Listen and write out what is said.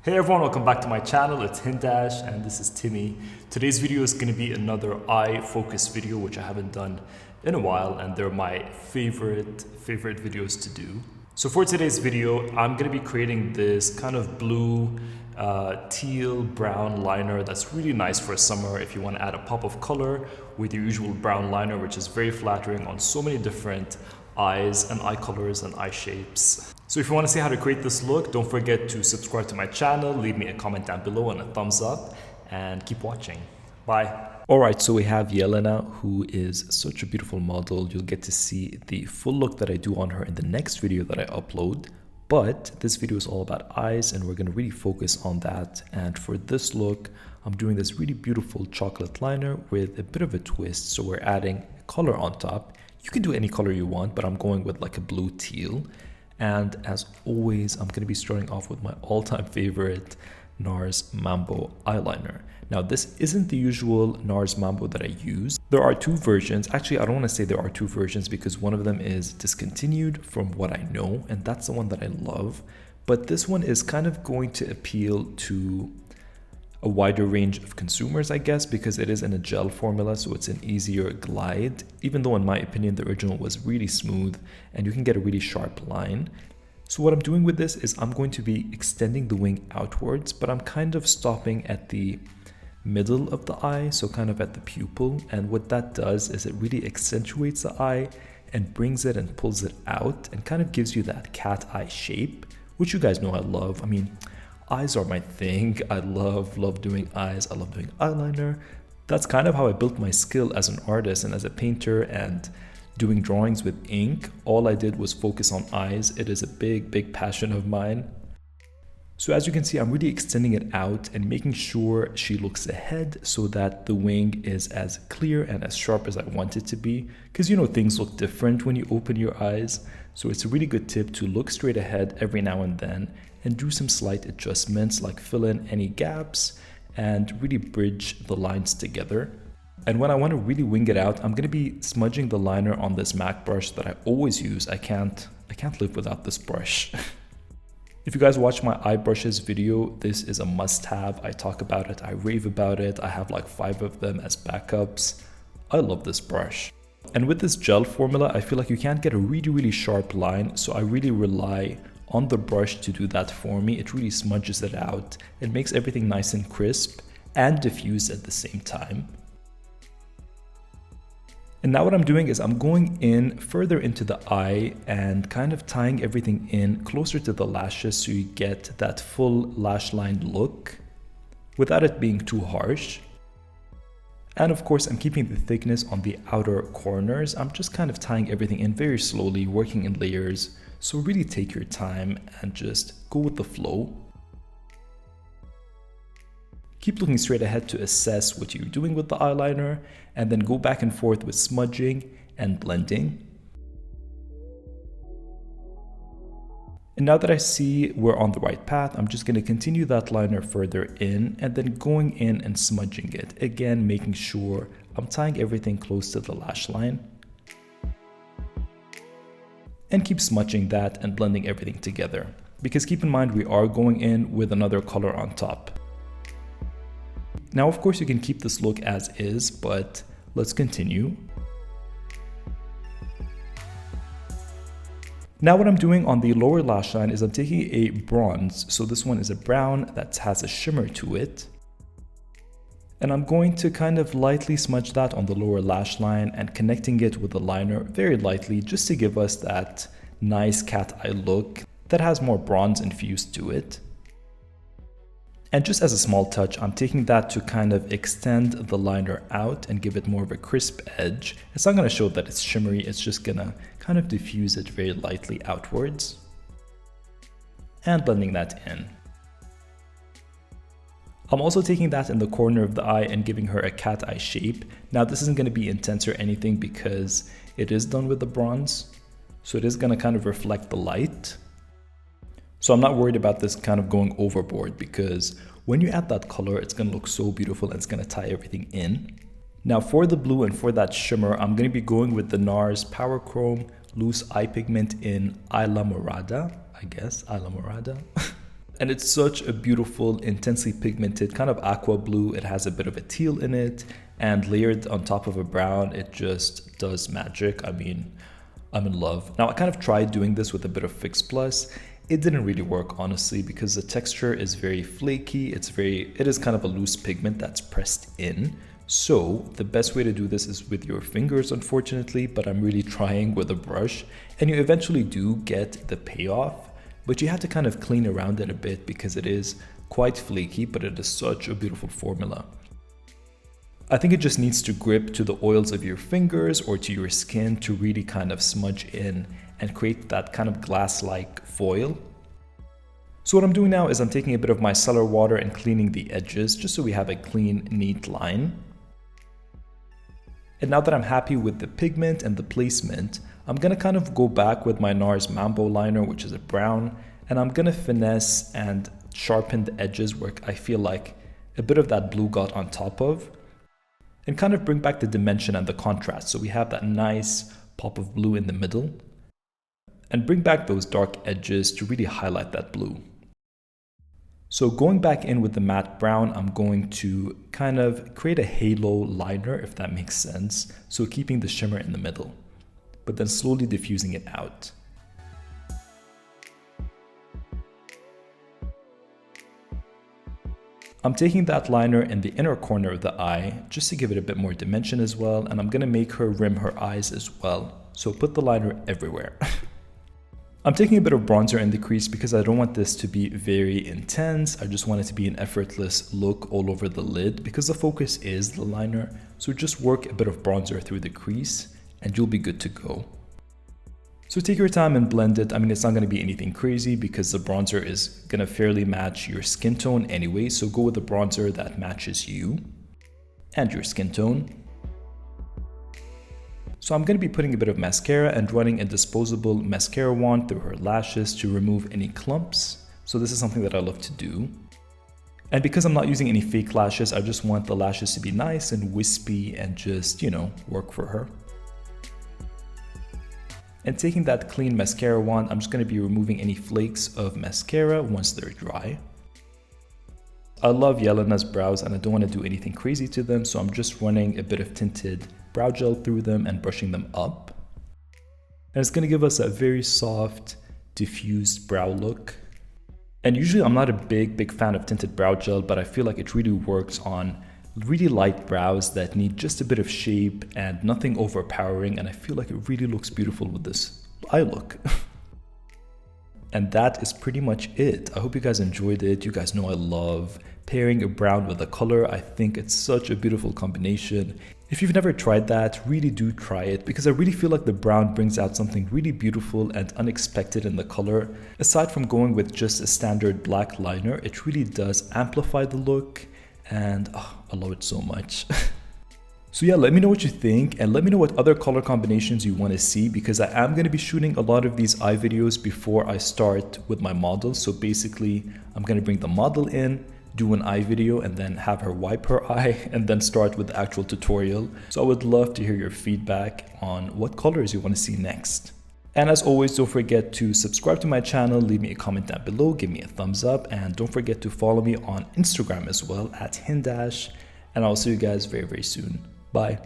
Hey everyone, welcome back to my channel. It's Hindash and this is Timmy. Today's video is going to be another eye focus video, which I haven't done in a while, and they're my favorite videos to do. So for today's video, I'm going to be creating this kind of blue, teal brown liner that's really nice for summer if you want to add a pop of color with your usual brown liner, which is very flattering on so many different eyes and eye colors and eye shapes. So if you want to see how to create this look, don't forget to subscribe to my channel, leave me a comment down below and a thumbs up, and keep watching. Bye. Alright, so we have EYELINER, who is such a beautiful model. You'll get to see the full look that I do on her in the next video that I upload. But this video is all about eyes and we're going to really focus on that. And for this look, I'm doing this really beautiful chocolate liner with a bit of a twist. So we're adding color on top. You can do any color you want, but I'm going with like a blue teal. And as always, I'm going to be starting off with my all-time favorite NARS Mambo eyeliner. Now, this isn't the usual NARS Mambo that I use. There are two versions. Actually, I don't want to say there are two versions because one of them is discontinued from what I know, and that's the one that I love. But this one is kind of going to appeal to a wider range of consumers, I guess, because it is in a gel formula, so it's an easier glide, even though in my opinion the original was really smooth and you can get a really sharp line. So what I'm doing with this is I'm going to be extending the wing outwards, but I'm kind of stopping at the middle of the eye, so kind of at the pupil, and what that does is it really accentuates the eye and brings it and pulls it out and kind of gives you that cat eye shape, which you guys know I love. I mean, eyes are my thing. I love doing eyes. I love doing eyeliner. That's kind of how I built my skill as an artist and as a painter, and doing drawings with ink. All I did was focus on eyes. It is a big passion of mine. So as you can see, I'm really extending it out and making sure she looks ahead so that the wing is as clear and as sharp as I want it to be. Because you know, things look different when you open your eyes. So it's a really good tip to look straight ahead every now and then and do some slight adjustments like fill in any gaps and really bridge the lines together. And when I want to really wing it out, I'm going to be smudging the liner on this MAC brush that I always use. I can't live without this brush. If you guys watch my eye brushes video, this is a must-have. I talk about it, I rave about it. I have like 5 of them as backups. I love this brush. And with this gel formula, I feel like you can't get a really sharp line, so I really rely on the brush to do that for me. It really smudges it out. It makes everything nice and crisp and diffused at the same time. And now what I'm doing is I'm going in further into the eye and kind of tying everything in closer to the lashes so you get that full lash line look without it being too harsh. And of course, I'm keeping the thickness on the outer corners. I'm just kind of tying everything in very slowly, working in layers. So really take your time and just go with the flow. Keep looking straight ahead to assess what you're doing with the eyeliner, and then go back and forth with smudging and blending. And now that I see we're on the right path, I'm just going to continue that liner further in and then going in and smudging it. Again, making sure I'm tying everything close to the lash line. And keep smudging that and blending everything together. Because keep in mind, we are going in with another color on top. Now, of course, you can keep this look as is, but let's continue. Now what I'm doing on the lower lash line is I'm taking a bronze. So this one is a brown that has a shimmer to it. And I'm going to kind of lightly smudge that on the lower lash line and connecting it with the liner very lightly just to give us that nice cat eye look that has more bronze infused to it. And just as a small touch, I'm taking that to kind of extend the liner out and give it more of a crisp edge. It's not going to show that it's shimmery, it's just going to kind of diffuse it very lightly outwards. And blending that in. I'm also taking that in the corner of the eye and giving her a cat eye shape. Now this isn't going to be intense or anything because it is done with the bronze. So it is going to kind of reflect the light. So I'm not worried about this kind of going overboard because when you add that color, it's going to look so beautiful and it's going to tie everything in. Now for the blue and for that shimmer, I'm going to be going with the NARS Power Chrome Loose Eye Pigment in Isla Morada, I guess, Isla Morada. And it's such a beautiful, intensely pigmented kind of aqua blue. It has a bit of a teal in it, and layered on top of a brown, it just does magic. I mean, I'm in love. Now, I kind of tried doing this with a bit of Fix Plus. It didn't really work, honestly, because the texture is very flaky. It is kind of a loose pigment that's pressed in. So the best way to do this is with your fingers, unfortunately, but I'm really trying with a brush, and you eventually do get the payoff, but you have to kind of clean around it a bit because it is quite flaky, but it is such a beautiful formula. I think it just needs to grip to the oils of your fingers or to your skin to really kind of smudge in and create that kind of glass-like foil. So what I'm doing now is I'm taking a bit of micellar water and cleaning the edges just so we have a clean, neat line. And now that I'm happy with the pigment and the placement, I'm gonna kind of go back with my NARS Mambo liner, which is a brown, and I'm gonna finesse and sharpen the edges where I feel like a bit of that blue got on top of, and kind of bring back the dimension and the contrast. So we have that nice pop of blue in the middle, and bring back those dark edges to really highlight that blue. So going back in with the matte brown, I'm going to kind of create a halo liner, if that makes sense. So keeping the shimmer in the middle, but then slowly diffusing it out. I'm taking that liner in the inner corner of the eye just to give it a bit more dimension as well, and I'm gonna make her rim her eyes as well. So put the liner everywhere. I'm taking a bit of bronzer in the crease because I don't want this to be very intense. I just want it to be an effortless look all over the lid because the focus is the liner. So just work a bit of bronzer through the crease and you'll be good to go. So take your time and blend it. I mean, it's not going to be anything crazy because the bronzer is going to fairly match your skin tone anyway. So go with the bronzer that matches you and your skin tone. So I'm going to be putting a bit of mascara and running a disposable mascara wand through her lashes to remove any clumps. So this is something that I love to do. And because I'm not using any fake lashes, I just want the lashes to be nice and wispy and just, you know, work for her. And taking that clean mascara wand, I'm just going to be removing any flakes of mascara once they're dry. I love EYELINER's brows and I don't want to do anything crazy to them, so I'm just running a bit of tinted brow gel through them and brushing them up. And it's going to give us a very soft, diffused brow look. And usually I'm not a big fan of tinted brow gel, but I feel like it really works on really light brows that need just a bit of shape and nothing overpowering, and I feel like it really looks beautiful with this eye look. And that is pretty much it. I hope you guys enjoyed it. You guys know I love pairing a brown with a color. I think it's such a beautiful combination. If you've never tried that, really do try it because I really feel like the brown brings out something really beautiful and unexpected in the color. Aside from going with just a standard black liner, it really does amplify the look and I love it so much. So yeah, let me know what you think and let me know what other color combinations you want to see because I am going to be shooting a lot of these eye videos before I start with my model. So basically, I'm going to bring the model in, do an eye video and then have her wipe her eye and then start with the actual tutorial. So I would love to hear your feedback on what colors you want to see next. And as always, don't forget to subscribe to my channel, leave me a comment down below, give me a thumbs up, and don't forget to follow me on Instagram as well at Hindash. And I'll see you guys very soon. Bye.